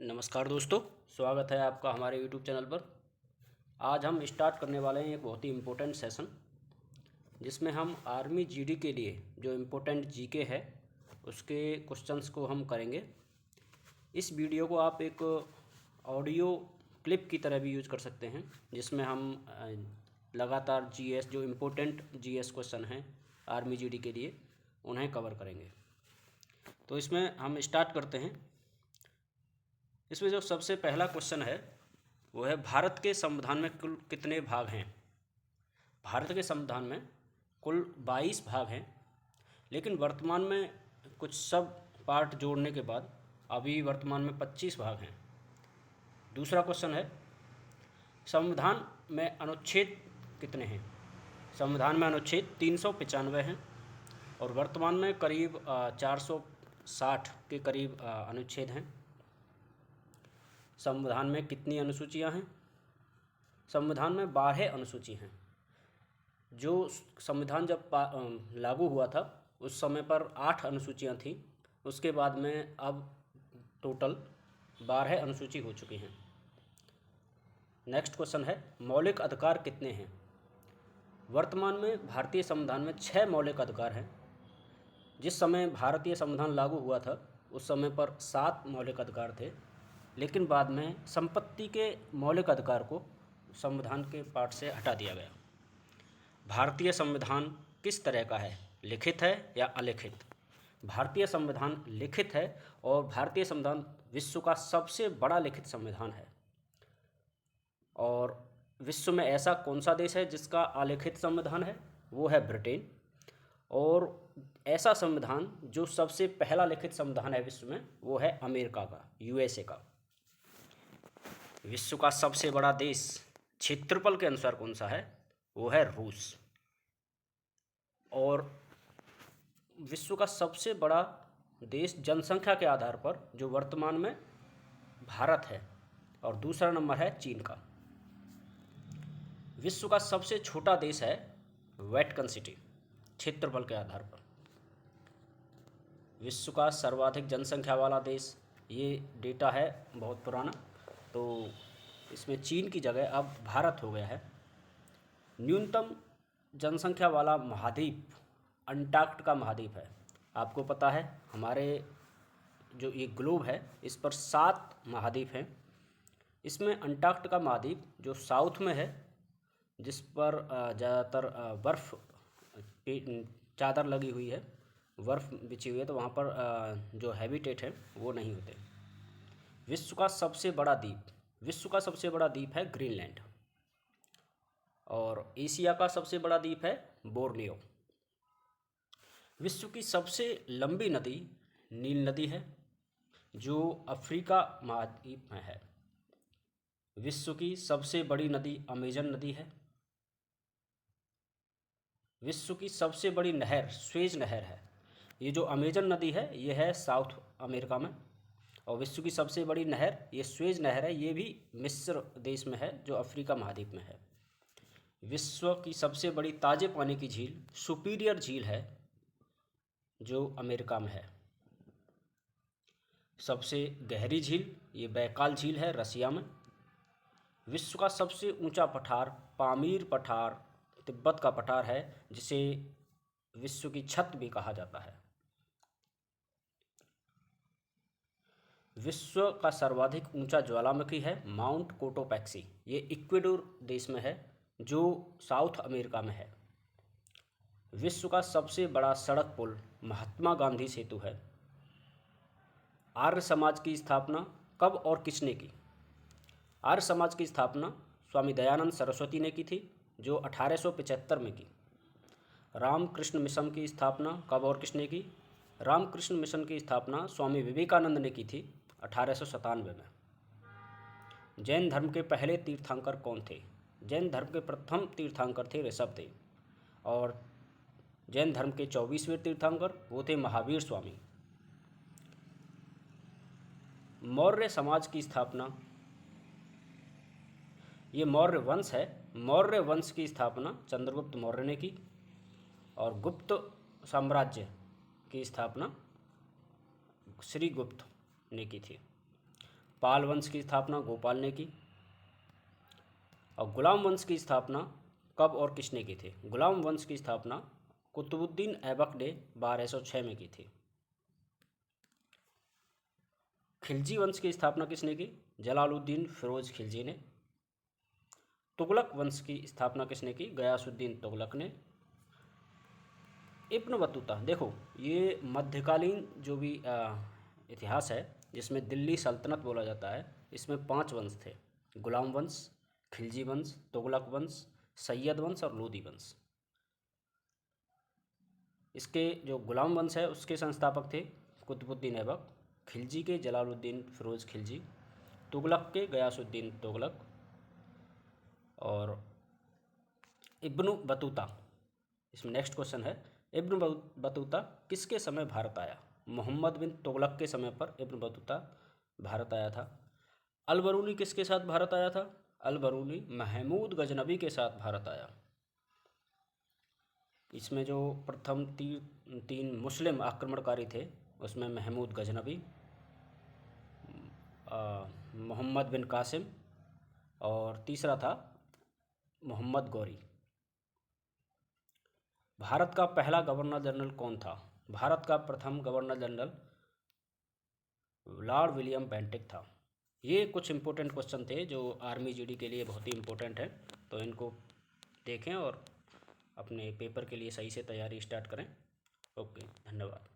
नमस्कार दोस्तों, स्वागत है आपका हमारे यूट्यूब चैनल पर। आज हम स्टार्ट करने वाले हैं एक बहुत ही इम्पोर्टेंट सेशन, जिसमें हम आर्मी जीडी के लिए जो इम्पोर्टेंट जीके है उसके क्वेश्चंस को हम करेंगे। इस वीडियो को आप एक ऑडियो क्लिप की तरह भी यूज़ कर सकते हैं, जिसमें हम लगातार जीएस जो इम्पोर्टेंट जीएस क्वेश्चन हैं आर्मी जीडी के लिए उन्हें कवर करेंगे। तो इसमें हम स्टार्ट करते हैं। इसमें जो सबसे पहला क्वेश्चन है वो है, भारत के संविधान में कुल कितने भाग हैं। भारत के संविधान में कुल 22 भाग हैं, लेकिन वर्तमान में कुछ सब पार्ट जोड़ने के बाद अभी वर्तमान में 25 भाग हैं। दूसरा क्वेश्चन है, संविधान में अनुच्छेद कितने हैं। संविधान में अनुच्छेद 395 हैं और वर्तमान में करीब 460 के करीब अनुच्छेद हैं। संविधान में कितनी अनुसूचियां हैं। संविधान में 12 अनुसूची हैं। जो संविधान जब लागू हुआ था उस समय पर 8 अनुसूचियां थीं, उसके बाद में अब टोटल 12 अनुसूची हो चुकी हैं। नेक्स्ट क्वेश्चन है, मौलिक अधिकार कितने हैं। वर्तमान में भारतीय संविधान में 6 मौलिक अधिकार हैं। जिस समय भारतीय संविधान लागू हुआ था उस समय पर 7 मौलिक अधिकार थे, लेकिन बाद में संपत्ति के मौलिक अधिकार को संविधान के पाठ से हटा दिया गया। भारतीय संविधान किस तरह का है, लिखित है या अलिखित। भारतीय संविधान लिखित है और भारतीय संविधान विश्व का सबसे बड़ा लिखित संविधान है। और विश्व में ऐसा कौन सा देश है जिसका अलिखित संविधान है, वो है ब्रिटेन। और ऐसा संविधान जो सबसे पहला लिखित संविधान है विश्व में, वो है अमेरिका का, यूएसए का। विश्व का सबसे बड़ा देश क्षेत्रफल के अनुसार कौन सा है, वो है रूस। और विश्व का सबसे बड़ा देश जनसंख्या के आधार पर जो वर्तमान में भारत है, और दूसरा नंबर है चीन का। विश्व का सबसे छोटा देश है वेटिकन सिटी, क्षेत्रफल के आधार पर। विश्व का सर्वाधिक जनसंख्या वाला देश, ये डेटा है बहुत पुराना, तो इसमें चीन की जगह अब भारत हो गया है। न्यूनतम जनसंख्या वाला महाद्वीप अंटार्कटिका महाद्वीप है। आपको पता है हमारे जो ये ग्लोब है इस पर 7 महाद्वीप हैं। इसमें अंटार्कटिका महाद्वीप जो साउथ में है, जिस पर ज़्यादातर बर्फ़ चादर लगी हुई है, बर्फ़ बिछी हुई है, तो वहाँ पर जो हैबिटेट है वो नहीं होते। विश्व का सबसे बड़ा द्वीप है ग्रीनलैंड। और एशिया का सबसे बड़ा द्वीप है बोर्नियो। विश्व की सबसे लंबी नदी नील नदी है, जो अफ्रीका महाद्वीप में है। विश्व की सबसे बड़ी नदी अमेजन नदी है। विश्व की सबसे बड़ी नहर स्वेज नहर है। ये जो अमेजन नदी है ये है साउथ अमेरिका में, और विश्व की सबसे बड़ी नहर ये स्वेज नहर है, ये भी मिस्र देश में है जो अफ्रीका महाद्वीप में है। विश्व की सबसे बड़ी ताज़े पानी की झील सुपीरियर झील है, जो अमेरिका में है। सबसे गहरी झील ये बैकाल झील है, रसिया में। विश्व का सबसे ऊंचा पठार पामीर पठार तिब्बत का पठार है, जिसे विश्व की छत भी कहा जाता है। विश्व का सर्वाधिक ऊंचा ज्वालामुखी है माउंट कोटोपैक्सी, ये इक्वेडोर देश में है जो साउथ अमेरिका में है। विश्व का सबसे बड़ा सड़क पुल महात्मा गांधी सेतु है। आर्य समाज की स्थापना कब और किसने की। आर्य समाज की स्थापना स्वामी दयानंद सरस्वती ने की थी, जो 1875 में की। रामकृष्ण मिशन की स्थापना कब और किसने की। रामकृष्ण मिशन की स्थापना स्वामी विवेकानंद ने की थी 1897 में। जैन धर्म के पहले तीर्थंकर कौन थे। जैन धर्म के प्रथम तीर्थंकर थे ऋषभदेव, और जैन धर्म के 24वें तीर्थंकर वो थे महावीर स्वामी। मौर्य समाज की स्थापना, ये मौर्य वंश है, मौर्य वंश की स्थापना चंद्रगुप्त मौर्य ने की, और गुप्त साम्राज्य की स्थापना श्रीगुप्त ने की थी। पाल वंश की स्थापना गोपाल ने की। और गुलाम वंश की स्थापना कब और किसने की थी? गुलाम वंश की स्थापना कुतुबुद्दीन ऐबक ने 1206 में की थी। खिलजी वंश की स्थापना किसने की? जलालुद्दीन फिरोज खिलजी ने। तुगलक वंश की स्थापना किसने की? गयासुद्दीन तुगलक ने। इब्न बतूता, देखो ये मध्यकालीन जो भी इतिहास है जिसमें दिल्ली सल्तनत बोला जाता है, इसमें 5 वंश थे: गुलाम वंश, खिलजी वंश, तुगलक वंश, सैयद वंश और लोदी वंश। इसके जो गुलाम वंश है उसके संस्थापक थे कुतुबुद्दीन ऐबक, खिलजी के जलालुद्दीन फिरोज खिलजी, तुगलक के गयासुद्दीन तुगलक। और इब्न बतूता, इसमें नेक्स्ट क्वेश्चन है, इब्न बतूता किसके समय भारत आया? मोहम्मद बिन तुगलक के समय पर इब्न बतूता भारत आया था। अल बरूनी किसके साथ भारत आया था? अल बरूनी महमूद गजनबी के साथ भारत आया। इसमें जो प्रथम तीन मुस्लिम आक्रमणकारी थे उसमें महमूद गजनबी, मोहम्मद बिन कासिम और तीसरा था मोहम्मद गौरी। भारत का पहला गवर्नर जनरल कौन था? भारत का प्रथम governor general Lord William Bentinck था। ये कुछ इंपॉर्टेंट क्वेश्चन थे जो आर्मी जीडी के लिए बहुत ही इंपॉर्टेंट है, तो इनको देखें और अपने पेपर के लिए सही से तैयारी स्टार्ट करें। ओके, धन्यवाद।